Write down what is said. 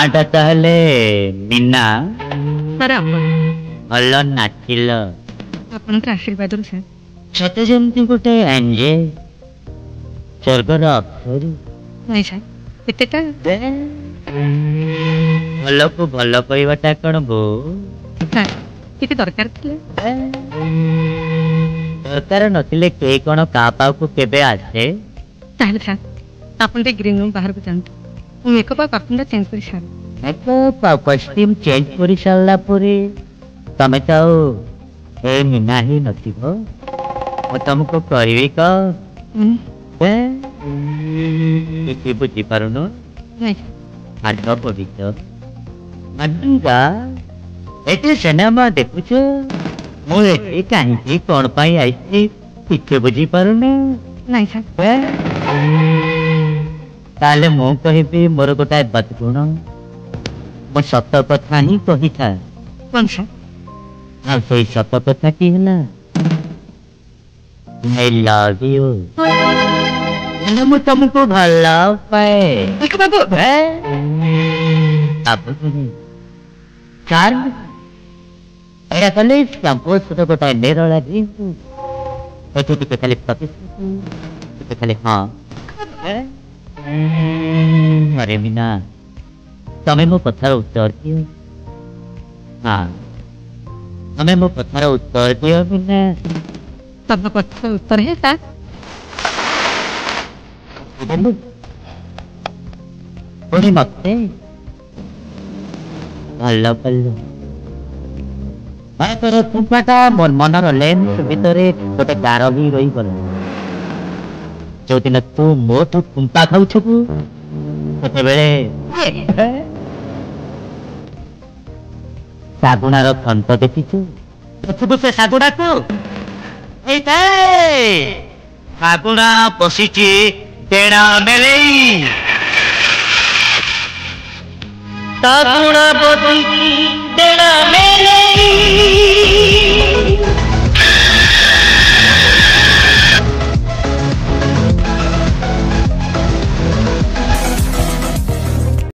नाटा ताहले मीना सर भल नाचिल आपनकर आशीर्वाद सर सते जमती गोटे एंजे स्वर्गर अप्सरी नहीं सर एतेटा भल को भल कहवाटा कौन बो सर किसी दरकार थिले दरकार नथिले के कौन का पाव को केबे आसे ताहले सर आपन ते ग्रीन रूम बाहर को जानते ମୁଁ ମେକଅପ୍ ଆଉ କଷ୍ଟ୍ୟୁମ୍ଟା ଚେଞ୍ଜ କରି ସାର ମେକଅପ୍ ଆଉ କଷ୍ଟ୍ୟୁମ୍ ଚେଞ୍ଜ କରି ସାରିଲା ପରେ ତମେ ତ ଆଉ ଏ ମିନା ହିଁ ନଥିବ ମୁଁ ତମକୁ କରିବି କିଛି ବୁଝିପାରୁନ ଆଗ ପବିତ୍ର ମାଡୁଙ୍ଗା ଏଠି ସିନେମା ଦେଖୁଛ ମୁଁ ଏଠି କାହିଁକି କ'ଣ ପାଇଁ ଆସିଛି କିଛି ବୁଝିପାରୁନ ନାଇଁ ସାର୍ ताले मु कहबी मोर गोटाए बदगुण मो सत कथा ही कही था कौन सा से सत कथा की है आई लव यू मु तुमको भला पाए बाबू अब चार एरा कले संपोष तो गोटाए नेरला दी एठी टिके खाली प्रतिशत टिके खाली हां अरे मीना तमें मो कथार उत्तर दियो हाँ तमें मो कथार उत्तर दियो मीना तब कथार उत्तर है सर बोली मते भल्लो भल्लो मैं तोर तुपाटा मन मनर लेंस भितरे गोटे गार भी रही गला जो दिन तू मोटू कुंपा खाऊ छबु तते बेले सागुणार खंत देखिछु छबु से सागुड़ा को एते सागुड़ा बसिछि तेणा मेलेई सागुड़ा बसिछि तेणा मेले